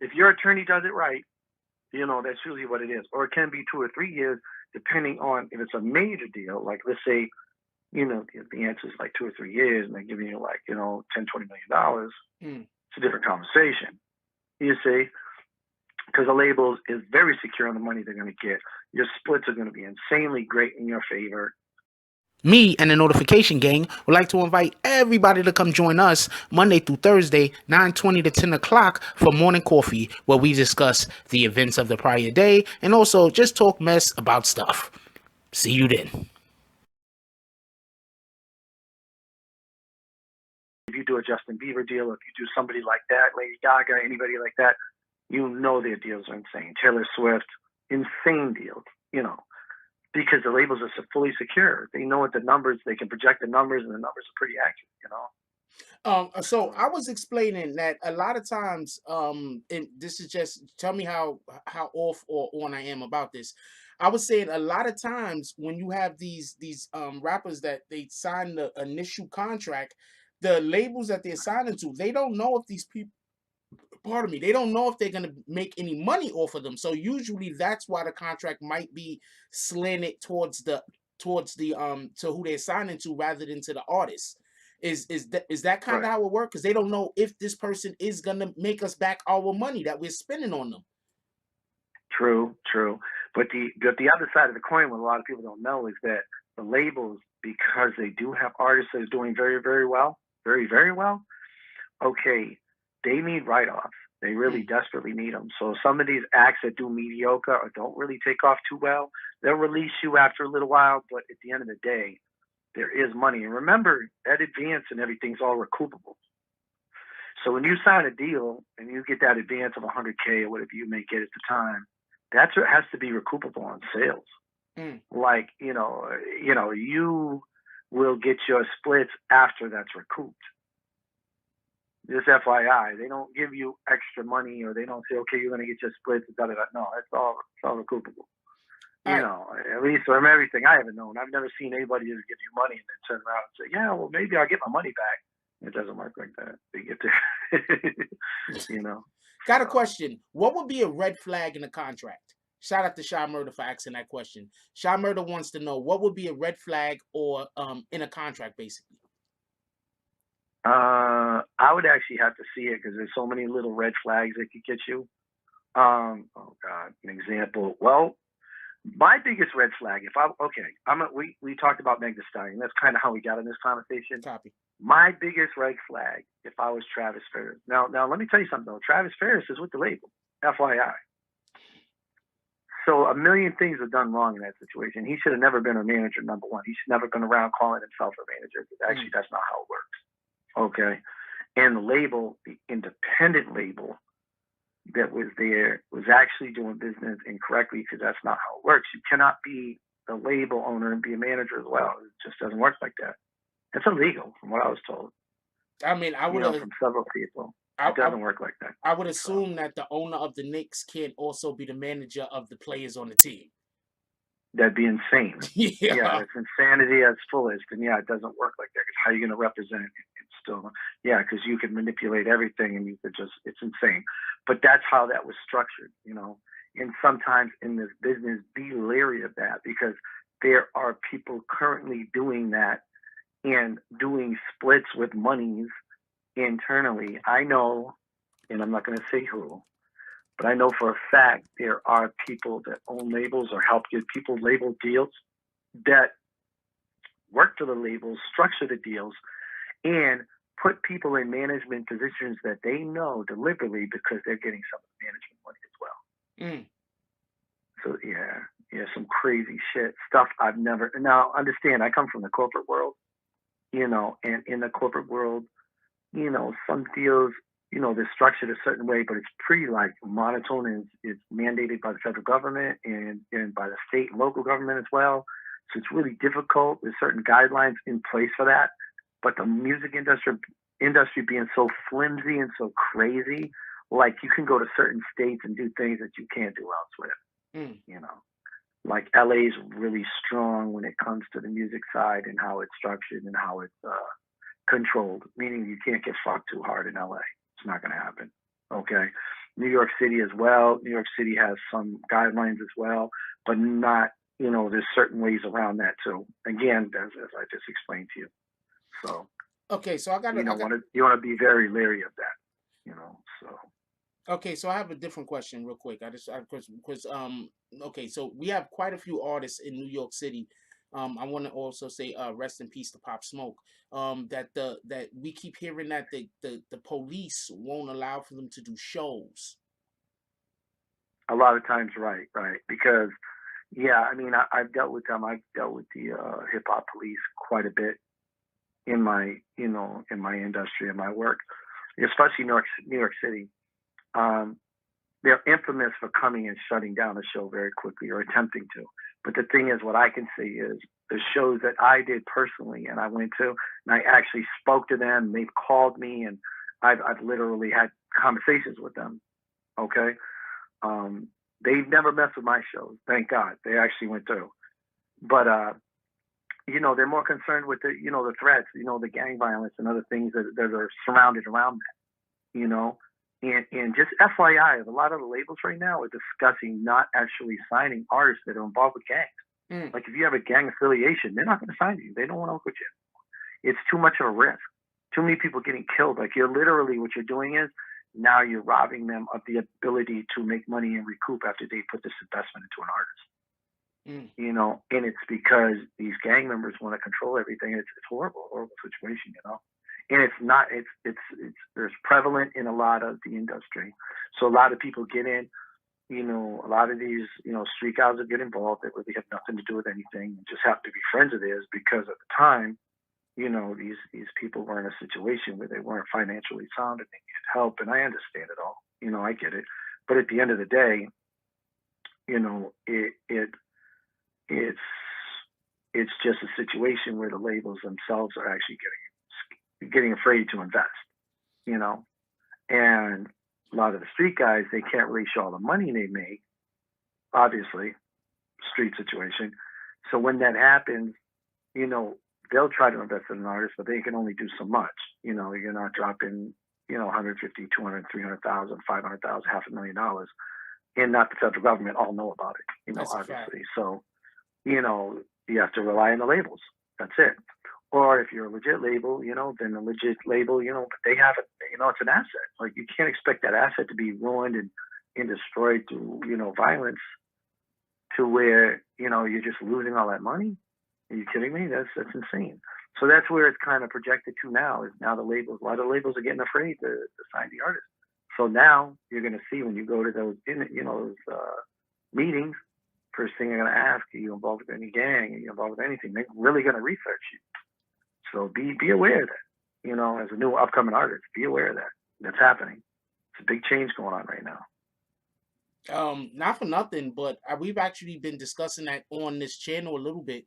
If your attorney does it right, that's usually what it is. Or it can be 2 or 3 years, depending on if it's a major deal. Like, let's say, the answer is like 2 or 3 years, and they're giving you like, $10, $20 million. It's a different conversation. You see, because the labels is very secure on the money they're going to get. Your splits are going to be insanely great in your favor. Me and the Notification Gang would like to invite everybody to come join us Monday through Thursday, 9:20 to 10 o'clock for morning coffee, where we discuss the events of the prior day and also just talk mess about stuff. See you then. If you do a Justin Bieber deal, if you do somebody like that, Lady Gaga, anybody like that, their deals are insane. Taylor Swift, insane deals, because the labels are fully secure. They know what the numbers, they can project the numbers, and the numbers are pretty accurate, So I was explaining that a lot of times, and this is just, tell me how off or on I am about this. I was saying a lot of times when you have these rappers that they sign the initial contract, the labels that they're signing to, they don't know if these people, pardon me, they don't know if they're going to make any money off of them. So usually that's why the contract might be slanted towards the to who they're signing to rather than to the artist. Is that kind of right. how it works? Because they don't know if this person is going to make us back our money that we're spending on them. True. But the other side of the coin, what a lot of people don't know, is that the labels, because they do have artists that are doing very, very well, very, very well, okay, they need write-offs. They really desperately need them. So some of these acts that do mediocre or don't really take off too well, they'll release you after a little while, but at the end of the day, there is money. And remember, that advance and everything's all recoupable. So when you sign a deal and you get that advance of $100K or whatever you may get at the time, that's what has to be recoupable on sales. Like, you will get your splits after that's recouped. Just FYI, they don't give you extra money, or they don't say, okay, you're going to get your splits. No, it's all recoupable. At least from everything I haven't known, I've never seen anybody just give you money and then turn around and say, yeah, well, maybe I'll get my money back. It doesn't work like that. They get there, Got a question. What would be a red flag in a contract? Shout out to Shy Murder for asking that question. Shy Murder wants to know what would be a red flag or in a contract, basically. I would actually have to see it because there's so many little red flags that could get you. Oh God, an example. Well, my biggest red flag, we talked about Meg Thee Stallion. That's kind of how we got in this conversation. Copy. My biggest red flag, if I was Travis Ferris. Now let me tell you something though. Travis Ferris is with the label, FYI. So a million things are done wrong in that situation. He should have never been a manager, number one. He should never been around calling himself a manager. Actually, that's not how it works. Okay. And the label, the independent label that was there, was actually doing business incorrectly, because that's not how it works. You cannot be the label owner and be a manager as well. It just doesn't work like that. It's illegal, from what I was told. I mean, I would from several people. It doesn't work like that. I would assume that the owner of the Knicks can't also be the manager of the players on the team. That'd be insane. Yeah, it's insanity at its fullest. And it doesn't work like that. Because how are you going to represent it? It's still, because you can manipulate everything, and you could it's insane. But that's how that was structured, And sometimes in this business, be leery of that, because there are people currently doing that and doing splits with monies internally. I know, and I'm not going to say who, but I know for a fact there are people that own labels or help give people label deals that work for the labels, structure the deals, and put people in management positions that they know deliberately, because they're getting some of the management money as well. So some crazy shit stuff I've never. Now understand, I come from the corporate world, and in the corporate world, some deals, they're structured a certain way, but it's pretty like monotone, and it's mandated by the federal government and by the state and local government as well. So it's really difficult. There's certain guidelines in place for that. But the music industry being so flimsy and so crazy, like you can go to certain states and do things that you can't do elsewhere. Like LA is really strong when it comes to the music side and how it's structured and how it's controlled, meaning you can't get fucked too hard in LA. It's not going to happen. Okay. New York City as well. New York City has some guidelines as well, but not, there's certain ways around that too. Again, as I just explained to you. So, Okay, so I got you want to be very leery of that, so. Okay, so I have a different question real quick. Because okay, so we have quite a few artists in New York City. I want to also say rest in peace to Pop Smoke. That we keep hearing that the police won't allow for them to do shows. A lot of times, right, because yeah, I mean, I've dealt with them. I've dealt with the hip hop police quite a bit in my in my industry and my work, especially New York City. They're infamous for coming and shutting down a show very quickly or attempting to. But the thing is, what I can say is the shows that I did personally and I went to, and I actually spoke to them, they've called me, and I've literally had conversations with them. Okay. They've never messed with my shows. Thank God. They actually went through. But, they're more concerned with the threats, the gang violence and other things that are surrounded around that, And just FYI, a lot of the labels right now are discussing not actually signing artists that are involved with gangs. Like if you have a gang affiliation, they're not going to sign you. They don't want to work with you. It's too much of a risk. Too many people getting killed. Like you're literally, what you're doing is now you're robbing them of the ability to make money and recoup after they put this investment into an artist. And it's because these gang members want to control everything. It's horrible situation, And it's not, there's prevalent in a lot of the industry. So a lot of people get in, a lot of these, street guys will get involved that really have nothing to do with anything and just happen to be friends of theirs because at the time, these people were in a situation where they weren't financially sound and they needed help. And I understand it all, I get it. But at the end of the day, it's just a situation where the labels themselves are actually getting afraid to invest, and a lot of the street guys, they can't really show all the money they make, obviously, street situation. So when that happens, they'll try to invest in an artist, but they can only do so much. You're not dropping, 150, 200, 300,000, 500,000, $500,000, and not the federal government all know about it, obviously. So, you have to rely on the labels. That's it. Or if you're a legit label, then a legit label, but they have it, it's an asset. Like you can't expect that asset to be ruined and destroyed through, violence to where, you're just losing all that money. Are you kidding me? That's insane. So that's where it's kind of projected to now, is now a lot of labels are getting afraid to sign the artist. So now you're going to see when you go to those, meetings, first thing they're going to ask, are you involved with any gang? Are you involved with anything? They're really going to research you. So be aware of that, as a new upcoming artist, be aware of that. That's happening. It's a big change going on right now. Not for nothing, but we've actually been discussing that on this channel a little bit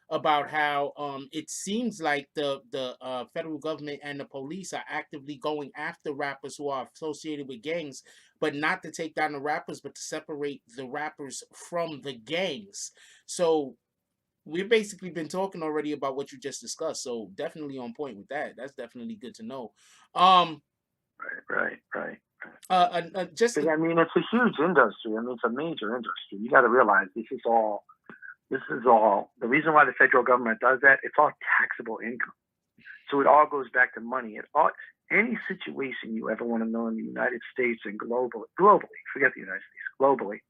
about how it seems like the federal government and the police are actively going after rappers who are associated with gangs, but not to take down the rappers, but to separate the rappers from the gangs. So we've basically been talking already about what you just discussed. So definitely on point with that. That's definitely good to know. Right. Just I mean, it's a huge industry. I mean, it's a major industry. You got to realize this is all the reason why the federal government does that. It's all taxable income. So it all goes back to money. Any situation you ever want to know in the United States and globally, forget the United States, globally,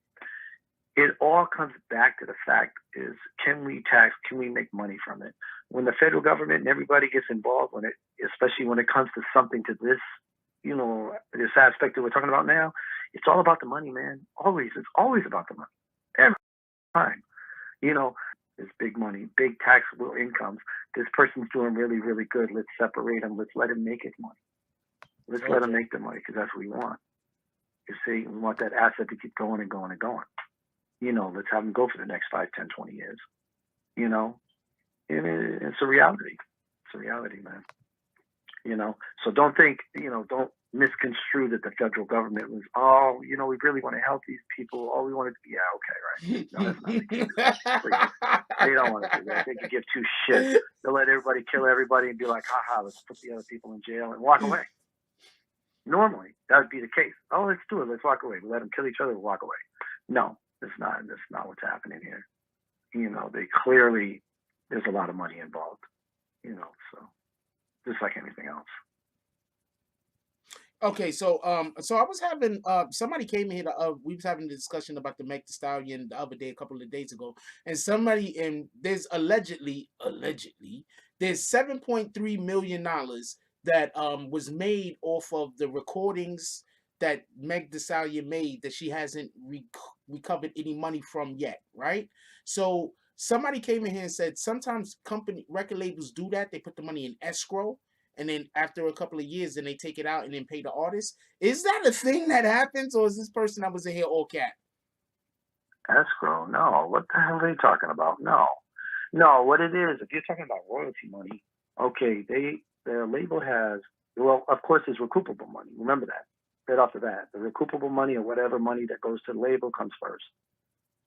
it all comes back to the fact is, can we make money from it? When the federal government and everybody gets involved in it, especially when it comes to something to this, this aspect that we're talking about now, it's all about the money, man. It's always about the money. Every time. There's big money, big taxable incomes. This person's doing really, really good. Let's separate him. Let's let him make his money. Let's let him make the money because that's what we want. You see, we want that asset to keep going and going and going. Let's have them go for the next 5, 10, 20 years. And it's a reality. It's a reality, man. So don't think, don't misconstrue that the federal government was, we really want to help these people. All we want to, okay, right. No, that's not the case. They don't want to do that. They can give two shits. They'll let everybody kill everybody and be like, haha, let's put the other people in jail and walk away. Normally, that would be the case. Oh, let's do it. Let's walk away. We let them kill each other. We'll walk away. No, that's not what's happening here. You know, they clearly, there's a lot of money involved. You know, so just like anything else. Okay, so so I was having somebody came in here. We was having a discussion about the Meg Thee Stallion the other day, a couple of days ago, and somebody and there's allegedly there's $7.3 million that was made off of the recordings that Meg Thee Stallion made that she hasn't recovered any money from yet, right? So somebody came in here and said sometimes company record labels do that. They put the money in escrow, and then after a couple of years, then they take it out and then pay the artist. Is that a thing that happens, or is this person that was in here all cat? Escrow? No. What the hell are they talking about? No. No, what it is, if you're talking about royalty money, okay, their label has, well, of course, it's recoupable money. Remember that. Right off the bat. The recoupable money or whatever money that goes to the label comes first.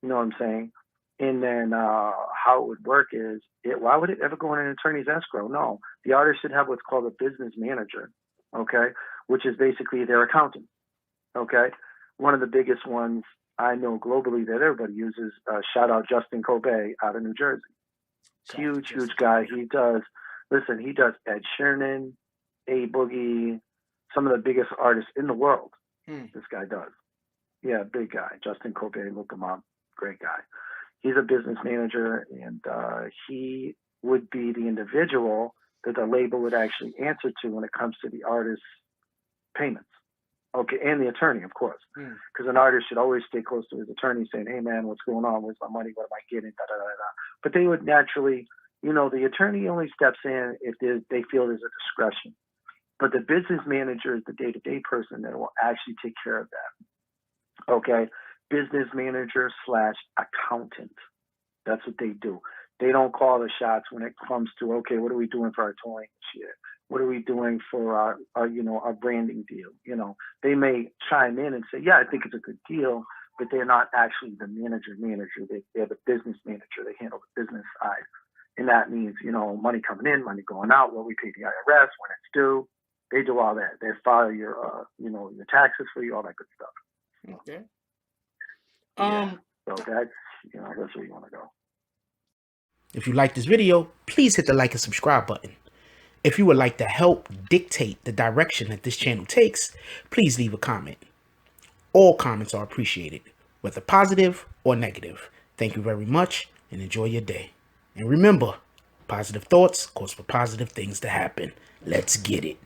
You know what I'm saying? And then how it would work is, why would it ever go in an attorney's escrow? No. The artist should have what's called a business manager, okay, which is basically their accountant, okay? One of the biggest ones I know globally that everybody uses, shout out Justin Kobe out of New Jersey. Huge guy. He does Ed Sheeran, A Boogie, some of the biggest artists in the world. This guy does. Yeah, big guy. Justin Kobe, look him up. Great guy. He's a business manager, and he would be the individual that the label would actually answer to when it comes to the artist's payments. Okay, and the attorney, of course, because an artist should always stay close to his attorney saying, hey, man, what's going on? Where's my money? What am I getting? Da, da, da, da. But they would naturally, you know, the attorney only steps in if they feel there's a discretion. But the business manager is the day-to-day person that will actually take care of that. Okay? Business manager / accountant. That's what they do. They don't call the shots when it comes to, okay, what are we doing for our touring this year? What are we doing for our branding deal? You know, they may chime in and say, yeah, I think it's a good deal, but they're not actually the manager. They're the business manager. They handle the business side. And that means, you know, money coming in, money going out, what we pay the IRS, when it's due. They do all that. They file your, your taxes for you, all that good stuff. Okay. So that's where you want to go. If you like this video, please hit the like and subscribe button. If you would like to help dictate the direction that this channel takes, please leave a comment. All comments are appreciated, whether positive or negative. Thank you very much and enjoy your day. And remember, positive thoughts cause for positive things to happen. Let's get it.